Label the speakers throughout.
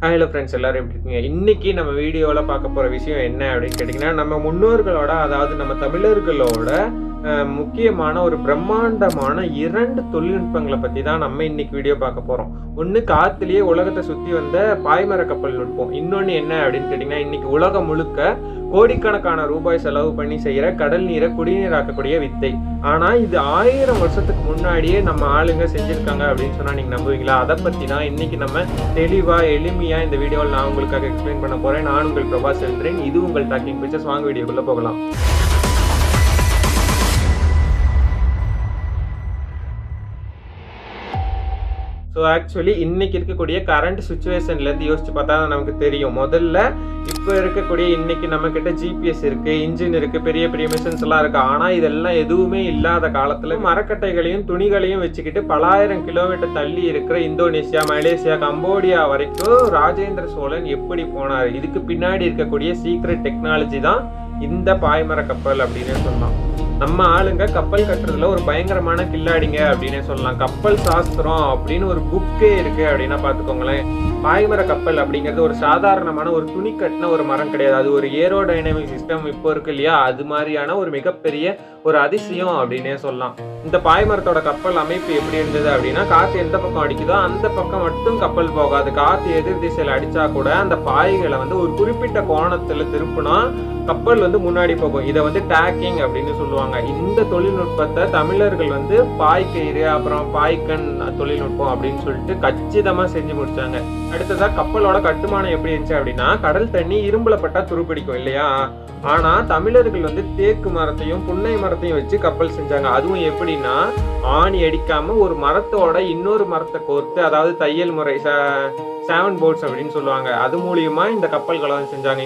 Speaker 1: Hello friends, எல்லாரும் எப்படி இருக்கீங்க? இன்னைக்கு நம்ம வீடியோவில் பார்க்க போகிற விஷயம் என்ன அப்படின்னு கேட்டிங்கன்னா, நம்ம முன்னோர்களோட, அதாவது நம்ம தமிழர்களோட முக்கியமான ஒரு பிரம்மாண்டமான 2 தொழில்நுட்பங்களை பற்றி தான் நம்ம இன்னைக்கு வீடியோ பார்க்க போகிறோம். ஒன்று, காற்றுலேயே உலகத்தை சுற்றி வந்த பாய்மர கப்பல் நுட்பம். இன்னொன்று என்ன அப்படின்னு கேட்டிங்கன்னா, இன்னைக்கு உலகம் முழுக்க கோடிக்கணக்கான ரூபாய் செலவு பண்ணி செய்கிற கடல் நீரை குடிநீராக்கக்கூடிய வித்தை. ஆனால் இது 1000 வருஷத்துக்கு முன்னாடியே நம்ம ஆளுங்க செஞ்சுருக்காங்க அப்படின்னு சொன்னால் நீங்கள் நம்புவீங்களா? அதை பற்றி தான் இன்னைக்கு நம்ம தெளிவாக எளிமையாக இந்த வீடியோவில் நான் உங்களுக்காக எக்ஸ்பிளைன் பண்ண போகிறேன். நான் உங்கள் பிரபாஸ் எழுதுறேன். இது உங்கள் டாக்கிங் பிக்சர்ஸ். வாங்க வீடியோக்குள்ளே போகலாம். ஸோ ஆக்சுவலி இன்னைக்கு இருக்கக்கூடிய கரண்ட் சுச்சுவேஷன்லேருந்து யோசிச்சு பார்த்தா நமக்கு தெரியும். முதல்ல இப்போ இருக்கக்கூடிய இன்னைக்கு நம்மக்கிட்ட ஜிபிஎஸ் இருக்குது, இன்ஜின் இருக்குது, பெரிய பெரிய மிஷின்ஸ் எல்லாம் இருக்குது. ஆனால் இதெல்லாம் எதுவுமே இல்லாத காலத்தில் மரக்கட்டைகளையும் துணிகளையும் வச்சுக்கிட்டு பலாயிரம் கிலோமீட்டர் தள்ளி இருக்கிற இந்தோனேஷியா, மலேசியா, கம்போடியா வரைக்கும் ராஜேந்திர சோழன் எப்படி போனார்? இதுக்கு பின்னாடி இருக்கக்கூடிய சீக்ரெட் டெக்னாலஜி தான் இந்த பாய்மர கப்பல் அப்படின்னு சொல்லலாம். நம்ம ஆளுங்க கப்பல் கட்டுறதுல ஒரு பயங்கரமான கில்லாடிங்க அப்படின்னே சொல்லலாம். கப்பல் சாஸ்திரம் அப்படின்னு ஒரு புக்கே இருக்கு அப்படின்னா பார்த்துக்கோங்களேன். பாய்மர கப்பல் அப்படிங்கிறது ஒரு சாதாரணமான ஒரு துணி கட்டின ஒரு மரம் கிடையாது. அது ஒரு ஏரோடைனமிக் சிஸ்டம் இப்போ இருக்கு இல்லையா, அது மாதிரியான ஒரு மிகப்பெரிய ஒரு அதிசயம் அப்படின்னே சொல்லலாம். இந்த பாய்மரத்தோட கப்பல் அமைப்பு எப்படி இருந்தது அப்படின்னா, காற்று எந்த பக்கம் அடிக்குதோ அந்த பக்கம் மட்டும் கப்பல் போகாது. காற்று எதிர் திசையில் அடிச்சா கூட அந்த பாய்களை ஒரு குறிப்பிட்ட கோணத்துல திருப்பினா கப்பல் முன்னாடி போகும். இதை டேக்கிங் அப்படின்னு சொல்லுவாங்க. இந்த தொழில்நுட்பத்தை தமிழர்கள் பாய்க்கயிறு, அப்புறம் பாய்க்கண் தொழில்நுட்பம் அப்படின்னு சொல்லிட்டு கச்சிதமா செஞ்சு முடிச்சாங்க. அடுத்ததா கப்பலோட கட்டுமானம் எப்படி இருந்துச்சு அப்படின்னா, கடல் தண்ணி இரும்புல பட்டா துருப்பிடிக்கும் இல்லையா, ஆனா தமிழர்கள் தேக்கு மரத்தையும் புன்னை மரத்தையும் வச்சு கப்பல் செஞ்சாங்க. அதுவும் எப்படின்னா, ஆணி அடிக்காம ஒரு மரத்தோட இன்னொரு மரத்தை கோர்த்து, அதாவது தையல் முறை, 7 போர்ட்ஸ் அப்படின்னு சொல்லுவாங்க. அது மூலியமா இந்த கப்பல்களை செஞ்சாங்க.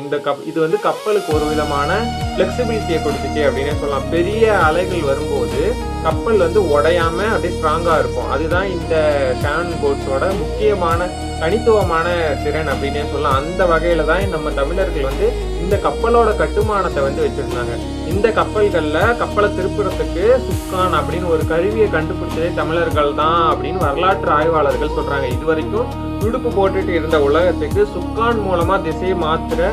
Speaker 1: இது கப்பலுக்கு ஒரு விதமான பிளெக்சிபிலிட்டியை கொடுத்துச்சு அப்படின்னு சொல்லலாம். பெரிய அலைகள் வரும்போது கப்பல் உடையாம அப்படியே ஸ்ட்ராங்கா இருக்கும். அதுதான் இந்த 7 போர்ட்ஸோட முக்கியமான தனித்துவமான திறன் அப்படின்னே சொல்லலாம். அந்த வகையில தான் நம்ம தமிழர்கள் இந்த கப்பலோட கட்டுமானத்தை வச்சிருந்தாங்க. இந்த கப்பலை திருப்புறத்துக்கு சுக்கான் அப்படின்னு ஒரு கருவியை கண்டுபிடிச்சதே தமிழர்கள் தான் அப்படின்னு வரலாற்று ஆய்வாளர்கள் சொல்றாங்க. இதுவரைக்கும் துடுப்பு போட்டுட்டு இருந்த உலகத்துக்கு சுக்கான் மூலமா திசையை மாத்துற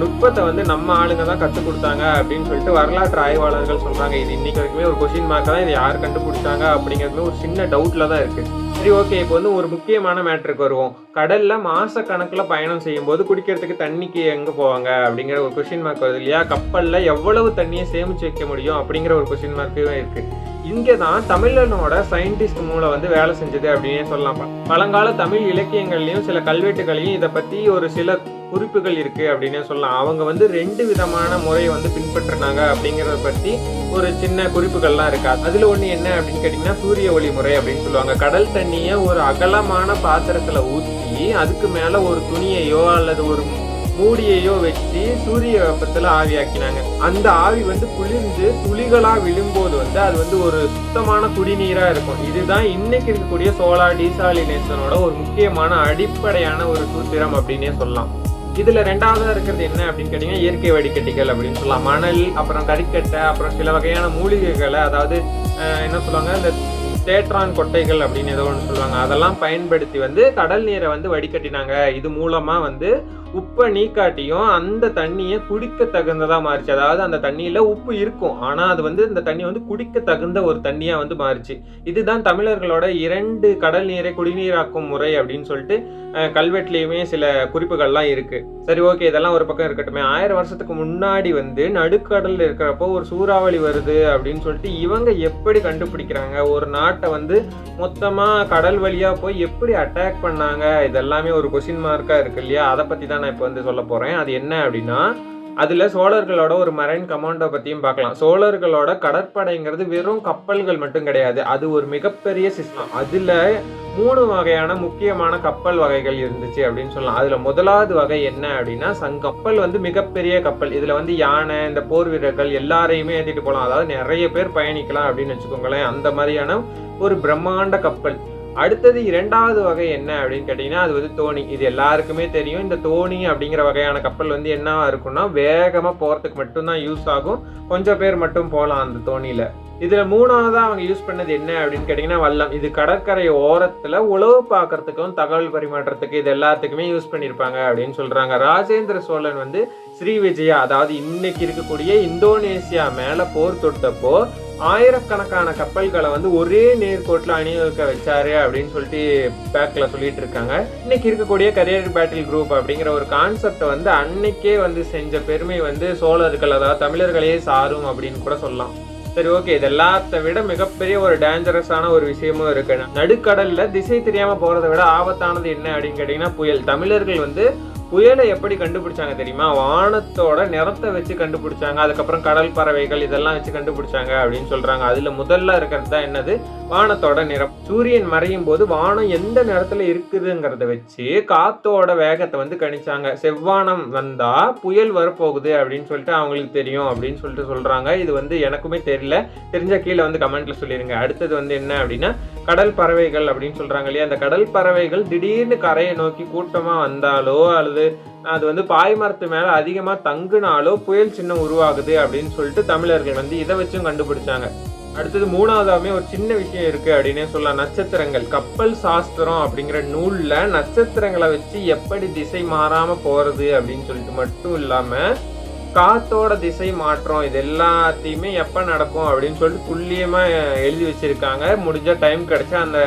Speaker 1: நுட்பத்தை நம்ம ஆளுங்க தான் கற்றுக் கொடுத்தாங்க அப்படின்னு சொல்லிட்டு வரலாற்று ஆய்வாளர்கள் சொல்றாங்க. இது இன்னைக்கு வரைக்குமே ஒரு கொஸ்டின் மார்க்காக தான். இதை யார் கண்டுபிடிச்சாங்க அப்படிங்கிறது ஒரு சின்ன டவுட்ல தான் இருக்கு. சரி, ஓகே. இப்போ ஒரு முக்கியமான மேட்ருக்கு வருவோம். கடல்ல மாச கணக்குல பயணம் செய்யும் போது குடிக்கிறதுக்கு தண்ணிக்கு எங்க போவாங்க அப்படிங்கிற ஒரு கொஸ்டின் மார்க் வருது இல்லையா. கப்பல்ல எவ்வளவு தண்ணியை சேமிச்சு வைக்க முடியும் அப்படிங்கிற ஒரு கொஸ்டின் மார்க்கும் இருக்கு. இங்கதான் தமிழனோட சயின்டிஸ்ட் மூளை வேலை செஞ்சது அப்படின்னே சொல்லலாம். பழங்கால தமிழ் இலக்கியங்கள்லயும் சில கல்வெட்டுகளையும் இதை பத்தி ஒரு சில குறிப்புகள் இருக்கு அப்படின்னே சொல்லலாம். அவங்க 2 விதமான முறையை பின்பற்றினாங்க அப்படிங்கறத பத்தி ஒரு சின்ன குறிப்புகள்லாம் இருக்கு. அதுல ஒண்ணு என்ன அப்படின்னு கேட்டீங்கன்னா, சூரிய ஒளி முறை அப்படின்னு சொல்லுவாங்க. கடல் தண்ணிய ஒரு அகலமான பாத்திரத்துல ஊற்றி அதுக்கு மேல ஒரு துணியையோ அல்லது ஒரு மூடியையோ வச்சு சூரிய வெப்பத்துல ஆவியாக்கினாங்க. அந்த ஆவி குளிர்ந்து துளிகளா விழும்போது அது ஒரு சுத்தமான குடிநீரா இருக்கும். இதுதான் இன்னைக்கு இருக்கக்கூடிய சோலார் டீசாலினேஷனோட ஒரு முக்கியமான அடிப்படையான ஒரு சூத்திரம் அப்படின்னே சொல்லலாம். இதுல 2வதா இருக்கிறது என்ன அப்படின்னு கேட்டீங்கன்னா, இயற்கை வடிகட்டிகள் அப்படின்னு சொல்லலாம். மணல், அப்புறம் கறிக்கட்டை, அப்புறம் சில வகையான மூலிகைகளை, அதாவது என்ன சொல்லுவாங்க, இந்த தேற்றான் கொட்டைகள் அப்படின்னு ஏதோ ஒன்று சொல்லுவாங்க. அதெல்லாம் பயன்படுத்தி கடல் நீரை வடிகட்டினாங்க. இது மூலமா உப்பை நீக்காட்டியும் அந்த தண்ணியை குடிக்க தகுந்ததா மாறிச்சு. அதாவது அந்த தண்ணியில உப்பு இருக்கும், ஆனா அது இந்த தண்ணி குடிக்க தகுந்த ஒரு தண்ணியா மாறிச்சு. இதுதான் தமிழர்களோட 2 கடல் நீரை குடிநீராக்கும் முறை அப்படின்னு சொல்லிட்டு கல்வெட்டுலயுமே சில குறிப்புகள்லாம் இருக்கு. சரி, ஓகே. இதெல்லாம் ஒரு பக்கம் இருக்கட்டுமே. 1000 வருஷத்துக்கு முன்னாடி நடுக்கடல்ல இருக்கிறப்போ ஒரு சூறாவளி வருது அப்படின்னு சொல்லிட்டு இவங்க எப்படி கண்டுபிடிக்கிறாங்க? ஒரு நாட்டை மொத்தமா கடல் வழியா போய் எப்படி அட்டாக் பண்ணாங்க? இதெல்லாமே ஒரு கொஸ்டின் மார்க்கா இருக்கு இல்லையா. அதை பத்தி தான் நான் இப்போ சொல்ல போறேன். அது என்ன அப்படின்னா, அதுல சோழர்களோட ஒரு மரைன் கமாண்டோ பத்தியும் பார்க்கலாம். சோழர்களோட கடற்படைங்கிறது வெறும் கப்பல்கள் மட்டும் கிடையாது, அது ஒரு மிகப்பெரிய சிஸ்டம். அதுல 3 வகையான முக்கியமான கப்பல் வகைகள் இருந்துச்சு அப்படின்னு சொல்லலாம். அதுல முதலாவது வகை என்ன அப்படின்னா, கப்பல் மிகப்பெரிய கப்பல். இதுல யானை, இந்த போர் வீரர்கள் எல்லாரையுமே ஏற்றிட்டு போகலாம். அதாவது நிறைய பேர் பயணிக்கலாம் அப்படின்னு வச்சுக்கோங்களேன். அந்த மாதிரியான ஒரு பிரம்மாண்ட கப்பல். அடுத்தது 2வது வகை என்ன அப்படின்னு கேட்டீங்கன்னா, அது தோணி. இது எல்லாருக்குமே தெரியும். இந்த தோணி அப்படிங்கிற வகையான கப்பல் என்னவா இருக்கும்னா, வேகமா போறதுக்கு மட்டும்தான் யூஸ் ஆகும். கொஞ்சம் பேர் மட்டும் போகலாம் அந்த தோணியில. இதுல மூணாவதா அவங்க யூஸ் பண்ணது என்ன அப்படின்னு கேட்டீங்கன்னா வல்லம். இது கடற்கரை ஓரத்துல உழவு பார்க்கறதுக்கும் தகவல் பரிமாற்றத்துக்கு இது எல்லாத்துக்குமே யூஸ் பண்ணியிருப்பாங்க அப்படின்னு சொல்றாங்க. ராஜேந்திர சோழன் வந்து ஸ்ரீவிஜயா, அதாவது இன்னைக்கு இருக்கக்கூடிய இந்தோனேசியா மேல போர் தொட்டப்போ ஆயிரக்கணக்கான கப்பல்களை வந்து ஒரே நேர்கோட்டில் அணிவகுக்க வச்சாரு அப்படின்னு சொல்லிட்டு பேக்ல சொல்லிட்டு இருக்காங்க. இன்னைக்கு இருக்கக்கூடிய கரியர் பேட்டில் குரூப் அப்படிங்கிற ஒரு கான்செப்டை வந்து அன்னைக்கே வந்து செஞ்ச பெருமை வந்து சோழர்கள், அதாவது தமிழர்களையே சாரும் அப்படின்னு கூட சொல்லலாம். சரி, ஓகே, இது எல்லாத்த விட மிகப்பெரிய ஒரு டேஞ்சரஸான ஒரு விஷயமும் இருக்கு. நடுக்கடல்ல திசை தெரியாம போறதை விட ஆபத்தானது என்ன அப்படின்னு கேட்டீங்கன்னா புயல். தமிழர்கள் வந்து புயலை எப்படி கண்டுபிடிச்சாங்க தெரியுமா? வானத்தோட நிறத்தை வச்சு கண்டுபிடிச்சாங்க. அதுக்கப்புறம் கடல் பறவைகள் இதெல்லாம் வச்சு கண்டுபிடிச்சாங்க அப்படின்னு சொல்றாங்க. அதுல முதல்ல இருக்கிறது தான் என்னது? வானத்தோட நிறம். சூரியன் மறையும் போது வானம் எந்த நிறத்துல இருக்குதுங்கிறத வச்சு காத்தோட வேகத்தை வந்து கணிச்சாங்க. செவ்வானம் வந்தா புயல் வரப்போகுது அப்படின்னு சொல்லிட்டு அவங்களுக்கு தெரியும் அப்படின்னு சொல்லிட்டு சொல்றாங்க. இது வந்து எனக்குமே தெரியல, தெரிஞ்ச கீழே வந்து கமெண்ட்ல சொல்லிருங்க. அடுத்தது வந்து என்ன அப்படின்னா கடல் பறவைகள் அப்படின்னு சொல்றாங்க இல்லையா? அந்த கடல் பறவைகள் திடீர்னு கரையை நோக்கி கூட்டமா வந்தாலோ அல்லது அது வந்து பாய்மரத்து மேல அதிகமா தங்குனாலோ புயல் சின்னம் உருவாகுது அப்படின்னு சொல்லிட்டு தமிழர்கள் வந்து இதை வச்சும் கண்டுபிடிச்சாங்க. அடுத்தது மூணாவதாவே ஒரு சின்ன விஷயம் இருக்கு அப்படின்னே சொல்லலாம். நட்சத்திரங்கள். கப்பல் சாஸ்திரம் அப்படிங்கிற நூல்ல நட்சத்திரங்களை வச்சு எப்படி திசை மாறாம போறது அப்படின்னு சொல்லிட்டு மட்டும் இல்லாம காத்தோட திசை மாற்றம் இது எல்லாத்தையுமே எப்ப நடக்கும் அப்படின்னு சொல்லிட்டு துல்லியமா எழுதி வச்சிருக்காங்க. முடிஞ்ச டைம் கிடைச்சா அந்த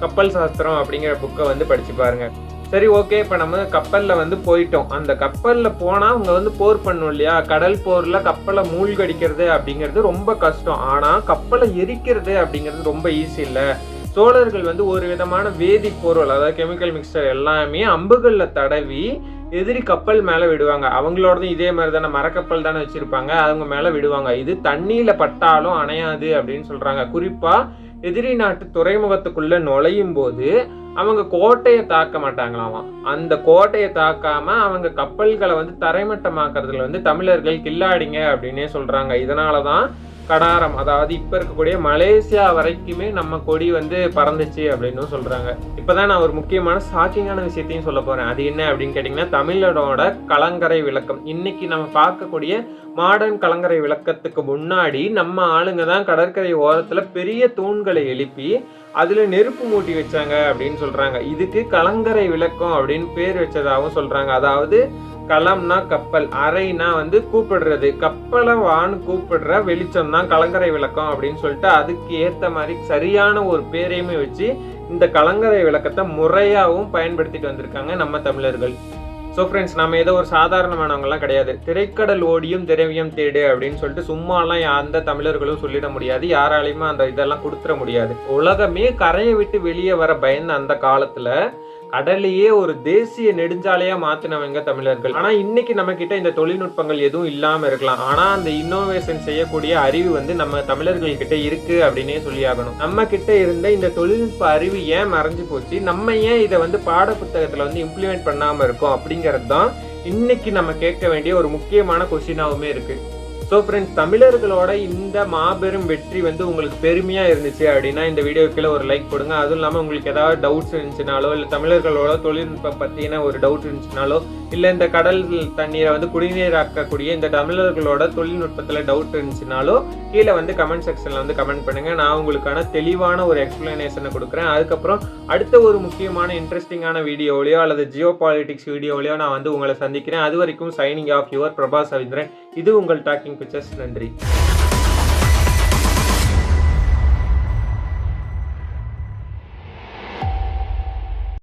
Speaker 1: கப்பல் சாஸ்திரம் அப்படிங்கிற புக்கை வந்து படிச்சு பாருங்க. சரி, ஓகே, இப்போ நம்ம கப்பலில் வந்து போயிட்டோம். அந்த கப்பலில் போனால் அவங்க வந்து போர் பண்ணும் இல்லையா? கடல் போரில் கப்பலை மூழ்கடிக்கிறது அப்படிங்கிறது ரொம்ப கஷ்டம். ஆனால் கப்பலை எரிக்கிறது அப்படிங்கிறது ரொம்ப ஈஸி இல்லை. சோழர்கள் வந்து ஒரு விதமான வேதிப்பொருள், அதாவது கெமிக்கல் மிக்சர் எல்லாமே அம்புகளில் தடவி எதிரி கப்பல் மேலே விடுவாங்க. அவங்களோடதும் இதே மாதிரி தானே, மரக்கப்பல் தானே வச்சுருப்பாங்க, அவங்க மேலே விடுவாங்க. இது தண்ணியில் பட்டாலும் அணையாது அப்படின்னு சொல்கிறாங்க. குறிப்பாக எதிரி நாட்டு துறைமுகத்துக்குள்ளே நுழையும் போது அவங்க கோட்டையை தாக்க மாட்டாங்களாமா. அந்த கோட்டையை தாக்காம அவங்க கப்பல்களை வந்து தரைமட்டமாக்குறதுல வந்து தமிழர்கள் கில்லாடிங்க அப்படின்னே சொல்றாங்க. இதனாலதான் கடாரம், அதாவது இப்ப இருக்கக்கூடிய மலேசியா வரைக்குமே நம்ம கொடி வந்து பறந்துச்சு அப்படின்னு சொல்றாங்க. இப்பதான் நான் ஒரு முக்கியமான ஷாக்கிங்கான விஷயத்தையும் சொல்ல போறேன். அது என்ன அப்படின்னு கேட்டீங்கன்னா தமிழனோட கலங்கரை விளக்கம். இன்னைக்கு நம்ம பார்க்கக்கூடிய மாடர்ன் கலங்கரை விளக்கத்துக்கு முன்னாடி நம்ம ஆளுங்க தான் கடற்கரை ஓரத்துல பெரிய தூண்களை எழுப்பி அதுல நெருப்பு மூட்டி வச்சாங்க அப்படின்னு சொல்றாங்க. இதுக்கு கலங்கரை விளக்கம் அப்படின்னு பேர் வச்சதாகவும் சொல்றாங்க. அதாவது களம்னா கப்பல், அறைனா வந்து கூப்பிடுறது, கப்பலை வான்னு கூப்பிடுற வெளிச்சம் தான் கலங்கரை விளக்கம் அப்படின்னு சொல்லிட்டு அதுக்கு ஏத்த மாதிரி சரியான ஒரு பேரையுமே வச்சு இந்த கலங்கரை விளக்கத்தை முறையாகவும் பயன்படுத்திட்டு வந்திருக்காங்க நம்ம தமிழர்கள். ஸோ ஃப்ரெண்ட்ஸ், நம்ம ஏதோ ஒரு சாதாரணமானவங்கலாம் கிடையாது. திரைக்கடல் ஓடியும் திரவியம் தேடு அப்படின்னு சொல்லிட்டு சும்மாலாம் எந்த தமிழர்களும் சொல்லிட முடியாது. யாராலையுமே அந்த இதெல்லாம் கொடுத்துட முடியாது. உலகமே கரையை விட்டு வெளியே வர பயந்த அந்த காலத்துல கடலையே ஒரு தேசிய நெடுஞ்சாலையா மாத்தினவங்க தமிழர்கள். ஆனா இன்னைக்கு நம்ம கிட்ட இந்த தொழில்நுட்பங்கள் எதுவும் இல்லாம இருக்கலாம். ஆனா அந்த இன்னோவேஷன் செய்யக்கூடிய அறிவு வந்து நம்ம தமிழர்கள் கிட்ட இருக்கு அப்படின்னே சொல்லி ஆகணும். நம்ம கிட்ட இருந்த இந்த தொழில்நுட்ப அறிவு ஏன் மறைஞ்சு போச்சு, நம்ம ஏன் இதை வந்து பாட புத்தகத்துல வந்து இம்ப்ளிமெண்ட் பண்ணாம இருக்கோம் அப்படிங்கிறது தான் இன்னைக்கு நம்ம கேட்க வேண்டிய ஒரு முக்கியமான கொஸ்டினாவுமே இருக்கு. ஸோ ஃப்ரெண்ட்ஸ், தமிழர்களோட இந்த மாபெரும் வெற்றி வந்து உங்களுக்கு பெருமையாக இருந்துச்சு அப்படின்னா இந்த வீடியோக்குள்ள ஒரு லைக் கொடுங்க. அதுவும் இல்லாமல் உங்களுக்கு ஏதாவது டவுட்ஸ் இருந்துச்சுனாலோ இல்லை தமிழர்களோட தொழில்நுட்பம் பற்றின ஒரு டவுட் இருந்துச்சுனாலோ இல்லை இந்த கடல் தண்ணீரை வந்து குடிநீராக்கக்கூடிய இந்த தமிழர்களோட தொழில்நுட்பத்தில் டவுட் இருந்துச்சுனாலோ கீழே வந்து கமெண்ட் செக்ஷனில் வந்து கமெண்ட் பண்ணுங்கள். நான் உங்களுக்கான தெளிவான ஒரு எக்ஸ்பிளனேஷனை கொடுக்குறேன். அதுக்கப்புறம் அடுத்த ஒரு முக்கியமான இன்ட்ரெஸ்டிங்கான வீடியோலையோ அல்லது ஜியோ பாலிட்டிக்ஸ் வீடியோலையோ நான் வந்து உங்களை சந்திக்கிறேன். அது வரைக்கும் signing off your Prabhas Ravindran. இது உங்கள் டாக்கிங் பிக்சர்ஸ். நன்றி.